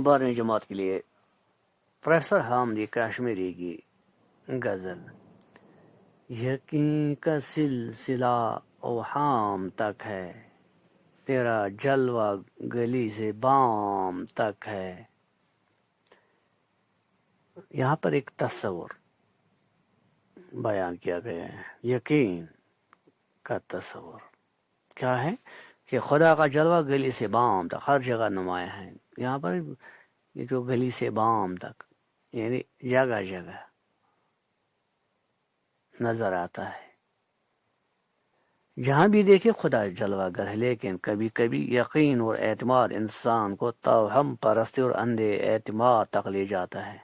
12ویں جماعت کے لیے پروفیسر حامدی کشمیری کی غزل۔ یقین کا سلسلہ اوہام تک ہے، تیرا جلوہ گلی سے بام تک ہے۔ یہاں پر ایک تصور بیان کیا گیا ہے، یقین کا تصور کیا ہے کہ خدا کا جلوہ گلی سے بام تک ہر جگہ نمایاں ہے۔ یہاں پر یہ جو گلی سے بام تک یعنی جگہ جگہ نظر آتا ہے، جہاں بھی دیکھے خدا جلوہ گر ہے۔ لیکن کبھی کبھی یقین اور اعتماد انسان کو توہم پرستی اور اندھے اعتماد تک لے جاتا ہے۔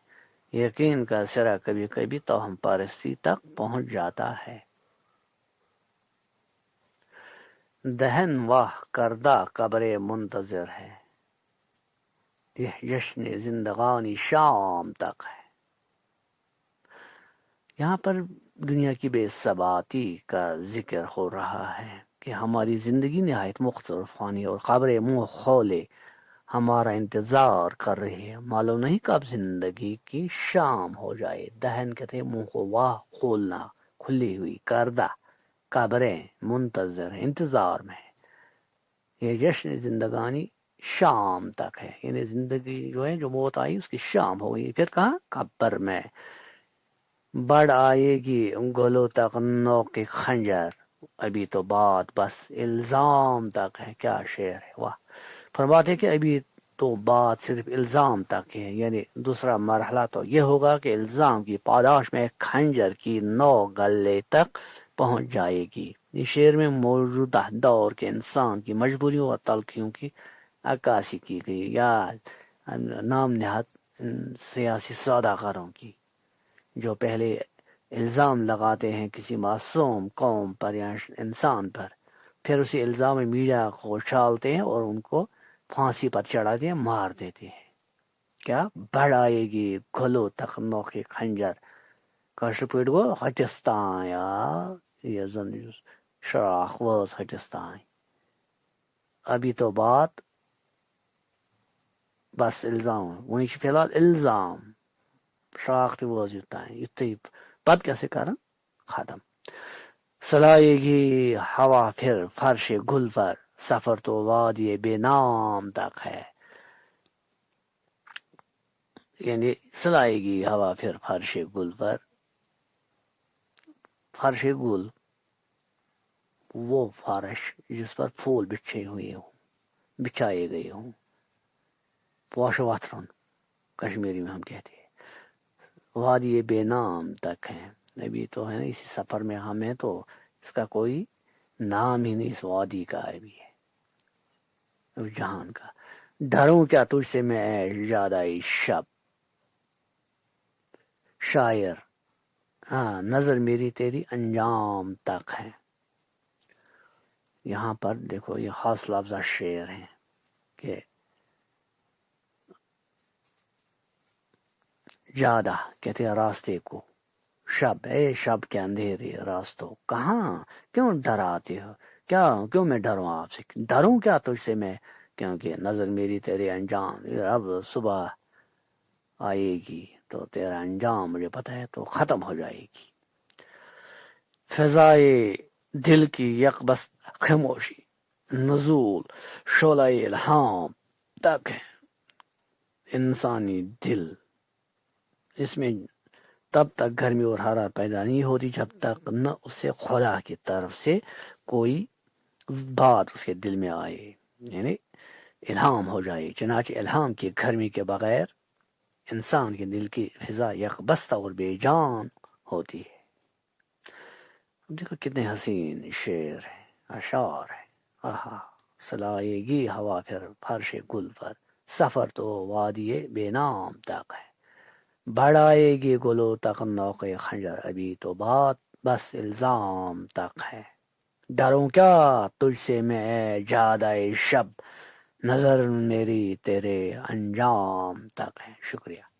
یقین کا سرا کبھی کبھی توہم پرستی تک پہنچ جاتا ہے۔ دہن واہ کردہ قبر منتظر ہے، یہ جشن زندگانی شام تک ہے۔ یہاں پر دنیا کی بے ثباتی کا ذکر ہو رہا ہے کہ ہماری زندگی نہایت مختلف فانی اور قبر منہ کھولے ہمارا انتظار کر رہی ہے۔ معلوم نہیں کب زندگی کی شام ہو جائے۔ دہن کہتے ہیں منہ کو، واہ کھولنا، کھلی ہوئی، کردہ قبریں منتظر انتظار میں ہے۔ یہ جشن زندگانی شام تک ہے، یعنی زندگی جو ہے، جو موت آئی اس کی شام ہو گئی۔ پھر کہاں؟ قبر میں۔ بڑھ آئے گی گلوں تک نوک خنجر، ابھی تو بات بس الزام تک ہے۔ کیا شعر ہے، واہ! فرماتے ہیں کہ ابھی تو بات صرف الزام تک ہے، یعنی دوسرا مرحلہ تو یہ ہوگا کہ الزام کی پاداش میں خنجر کی نوک گلے تک پہنچ جائے گی۔ اس شعر میں موجودہ دور کے انسان کی مجبوریوں اور تلخیوں کی عکاسی کی گئی، یا نام نہاد سیاسی سوداگروں کی، جو پہلے الزام لگاتے ہیں کسی معصوم قوم پر یا انسان پر، پھر اسی الزام میں میڈیا کو اچھالتے ہیں اور ان کو پھانسی پر چڑھاتے ہیں، مار دیتے ہیں۔ کیا بڑھ آئے گی گلوں تک نوک خنجر، کاشر پٲٹھۍ گوٚو ہٹستان، یا یہ زن شراخ وٲژ ہٹستان۔ ابھی تو بات بس الزام، وۄنۍ چھِ فی الحال الزام، شراخ تہِ وٲژ یوٚتانۍ، یُتھُے پتہٕ کیٛاہ چھِ کران؟ ختم۔ سلائے گی ہوا پھر فرش گل پر، سفر تو وادی بے نام تک ہے۔ یعنی سلائے گی ہوا پھر فرش گل پر، فرش گل وہ فرش جس پر پھول بچھے ہوئے ہوں، بچھائے گئے ہوں، پوش وتھرن کشمیری میں ہم کہتے ہیں۔ وادی بے نام تک ہے، ابھی تو ہے نا اسی سفر میں ہمیں، تو اس کا کوئی نام ہی نہیں اس وادی کا ابھی ہے، اس جہان کا۔ ڈروں کیا تجھ سے میں اے یادائے شب، شاعر ہاں نظر میری تیری انجام تک ہے۔ یہاں پر دیکھو یہ حوصلہ افزا شعر ہیں کہ جادہ کہتے ہیں راستے کو، شب اے شب کے اندھیرے راستوں، کہاں کیوں ڈراتے ہو؟ کیوں میں ڈروں آپ سے؟ ڈروں کیا تجھ سے میں، کیونکہ نظر میری تیرے انجام، اب صبح آئے گی تو تیرا انجام مجھے پتہ ہے تو ختم ہو جائے گی۔ فضائے دل کی یک بس خاموشی، نزول شعلہ الہام تک ہے۔ انسانی دل، اس میں تب تک گرمی اور حرارت پیدا نہیں ہوتی جب تک نہ اسے خدا کی طرف سے کوئی بات اس کے دل میں آئے، یعنی الہام ہو جائے۔ چنانچہ الہام کی گرمی کے بغیر انسان کے دل کی فضا یک بستہ اور بے جان ہوتی ہے۔ دیکھو کتنے حسین شعر ہیں، اشعار ہیں۔ آہا! سلائے گی ہوا پھر فرش گل پر، سفر تو وادی بے نام تک ہے۔ بڑھ آئے گی گلوں تک نوک خنجر، ابھی تو بات بس الزام تک ہے۔ ڈروں کیا تجھ سے میں اے جادائے شب، نظر میری تیرے انجام تک ہے۔ شکریہ۔